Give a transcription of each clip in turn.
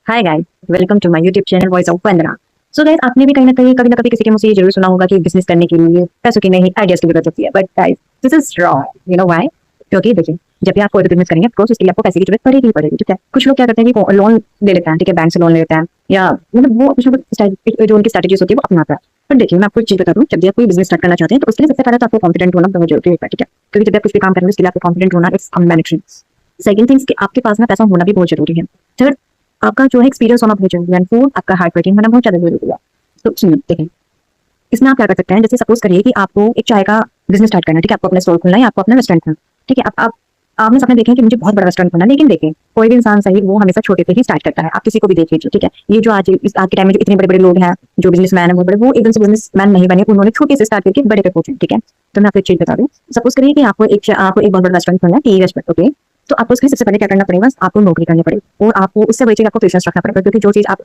Hi guys, welcome to my YouTube channel Voice of Vandana. So guys, आपने भी कहीं ना कहीं कभी ना कभी किसी के मुंह से ये जरूर सुना होगा कि बिजनेस करने के लिए पैसों की नहीं आइडियाज की जरूरत होती है। But guys, this is wrong. You know why? क्योंकि देखिए, जब भी आप कोई बिजनेस करेंगे, ऑफ कोर्स उसके लिए आपको पैसे की जरूरत पड़ेगी ही पड़ेगी। ठीक है, कुछ लोग क्या करते हैं कि लोन ले लेते हैं। ठीक है, बैंक से लोन ले लेते हैं, या मतलब वो कुछ जो उनकी स्ट्रेटेजीज होती है वो अपनाता है। पर देखिए, मैं आपको एक चीज बता दूं, जब भी आप कोई बिजनेस स्टार्ट करना चाहते हैं तो उसके लिए सबसे पहले तो आपको कॉन्फिडेंट होना बहुत जरूरी है। ठीक है, क्योंकि जब भी आप कुछ भी काम करेंगे उसके लिए आपको कॉन्फिडेंट होना इट्स मैंडेटरी। सेकंड थिंग्स कि आपके पास में पैसा होना भी बहुत जरूरी है। थर्ड, आपका जो है एक्सपीरियंस होना बहुत जरूरी है। एंड फोर्थ, आपका हार्ड वर्किंग होना बहुत ज्यादा जरूरी है। तो सुनिए, देखें, इसमें आप क्या कर सकते हैं। जैसे सपोज करिए कि आपको एक चाय का बिजनेस स्टार्ट करना है। ठीक है, आपको अपना स्टोर खोलना है या आपको अपना रेस्टोरेंट खोलना है। ठीक है, आप आपने सपने देखे हैं कि मुझे बहुत बड़ा रेस्टोरेंट खोलना है, लेकिन देखें, कोई भी इंसान सही वो हमेशा छोटे से ही स्टार्ट करता है। आप किसी को भी देख लीजिए। ठीक है, ये जो आज के टाइम में जो इतने बड़े बड़े लोग हैं, जो बिजनेसमैन है बहुत बड़े, वो एकदम से बिजनेसमैन नहीं बने, उन्होंने छोटे से स्टार्ट करके बड़े पे पहुंचे। ठीक है, तो मैं आपको एक चीज बता दूं। सपोज करिए कि आपको एक बहुत बड़ा रेस्टोरेंट खोलना है, टी रेस्टोरेंट। ओके, तो आपको उसके लिए सबसे पहले क्या करना पड़ेगा, आपको नौकरी करनी पड़ेगी और आपको उससे बड़ी चीज आपको पेशेंस रखना पड़ेगा। क्योंकि जो चीज आप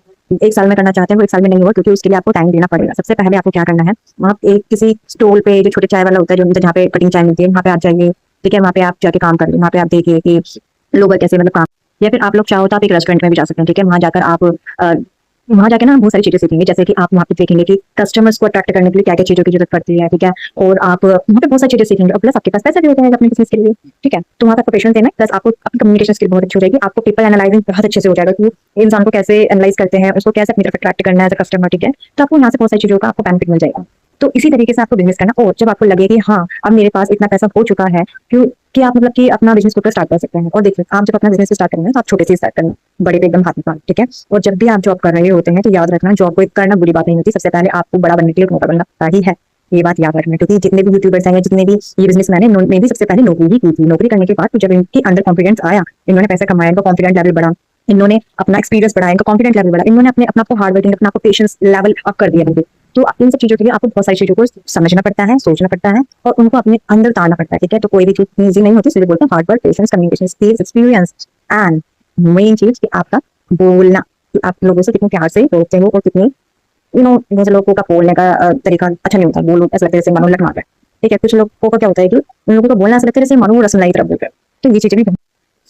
एक साल में करना चाहते हैं वो एक साल में नहीं होगा, क्योंकि उसके लिए आपको टाइम देना पड़ेगा। सबसे पहले आपको क्या करना है, वहाँ एक किसी स्टॉल पे जो छोटे चाय वाला होता है, जो मतलब जहाँ पे कटिंग चाय मिलती है, वहाँ पे आप जाइए। ठीक है, वहाँ पे आप जाके काम करिए, वहाँ पे आप देखिए कि लोग कैसे मतलब काम, या फिर आप लोग चाहो तो आप एक रेस्टोरेंट में भी जा सकते हैं। ठीक है, वहाँ जाकर आप वहाँ जाके ना बहुत सारी चीजें सीखेंगे। जैसे कि आप वहाँ पे देखेंगे कि कस्टमर्स को अट्रैक्ट करने के लिए क्या क्या चीजों की जरूरत पड़ती है। ठीक है, और आप वहाँ पे बहुत सारी चीजें सीखेंगे, और प्लस आपके पास पैसा भी हो जाएगा अपने बिजनेस के लिए। ठीक है, तो वहाँ पे प्रोफेशनल देना, प्लस आपको अपनी कम्युनिकेशन स्किल बहुत अच्छी हो जाएगी। आपको पीपल एनालाइजिंग बहुत अच्छे से हो जाएगा कि इंसान को कैसे एनालाइज करते हैं, उसको कैसे अपनी तरफ अट्रैक्ट करना है एज अ कस्टमर। ठीक है, तो आपको यहाँ से बहुत सारी चीजों का आपको बेनिफिट मिल जाएगा। तो इसी तरीके से आपको बिजनेस करना, और जब आपको लगे कि हाँ, अब मेरे पास इतना पैसा हो चुका है, क्यों कि आप मतलब कि अपना बिजनेस खुद स्टार्ट कर सकते हैं। और देखिए, आप जब अपना बिजनेस स्टार्ट करेंगे तो आप छोटे से स्टार्ट करेंगे, बड़े पे एकदम हाथ में पानी। ठीक है, और जब भी आप जॉब कर रहे होते हैं तो याद रखना, जॉब को करना बुरी बात नहीं होती। सबसे पहले आपको बड़ा बनने के लिए मौका बनना पड़ता ही है, ये बात याद रखना। क्योंकि जितने भी यूट्यूबर्स हैं या जितने भी ये बिजनेसमैन है, इन्होंने भी सबसे पहले नौकरी ही की थी। नौकरी करने के बाद जब इनके अंदर कॉन्फिडेंस आया, इन्होंने पैसा कमाया, इनका कॉन्फिडेंस लेवल बढ़ा, इन्होंने अपना एक्सपीरियंस बढ़ाया, इनका कॉन्फिडेंस लेवल बढ़ा, इन्होंने अपने अपना हार्ड वर्किंग, अपना पेशेंस लेवल अप कर दिया। तो इन सब चीजों के लिए आपको बहुत सारी चीजों को समझना पड़ता है, सोचना पड़ता है, और उनको अपने अंदर उतारना पड़ता है। ठीक है, तो कोई भी चीज इजी नहीं होती, इसलिए बोलते हैं hard work, patience, communication skills, experience, and main चीज कि आपका बोलना, कि आप लोगों से कितने प्यार से बोलते हो, और कितनी जैसे लोगों का बोलने का तरीका अच्छा नहीं होता। बोलो ऐसा लगता है जैसे मानो लट मार रहा है। ठीक है, कुछ लोगों का क्या होता है कि उन लोगों को बोलना ऐसा लगता है जैसे मानो वो रसमलाई तरफ बोल रहे हैं। तो ये चीजें भी,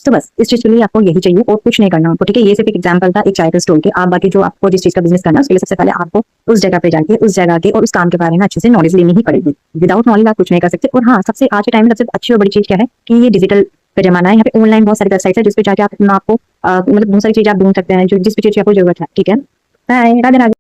तो बस इस चीज के लिए आपको यही चाहिए और कुछ नहीं करना आपको। ठीक है, ये सिर्फ एक एग्जांपल था एक चाय के स्टोर के। आप बाकी जो आपको जिस चीज का बिजनेस करना है उसके लिए सबसे पहले आपको उस जगह पे जाके उस जगह के और उस काम के बारे में अच्छे से नॉलेज लेनी ही पड़ेगी। विदाउट नॉलेज आप कुछ नहीं कर सकते। और हाँ, सबसे आज के टाइम में सबसे अच्छी और बड़ी चीज क्या है कि ये डिजिटल का जमाना है। यहाँ पे ऑनलाइन बहुत सारी वेबसाइट है जिसपे जाके आप अपना आपको मतलब बहुत सारी चीजें आप ढूंढ सकते हैं, जो जिस भी चीज की आपको जरूरत है। ठीक है, बाय, राधे राधे।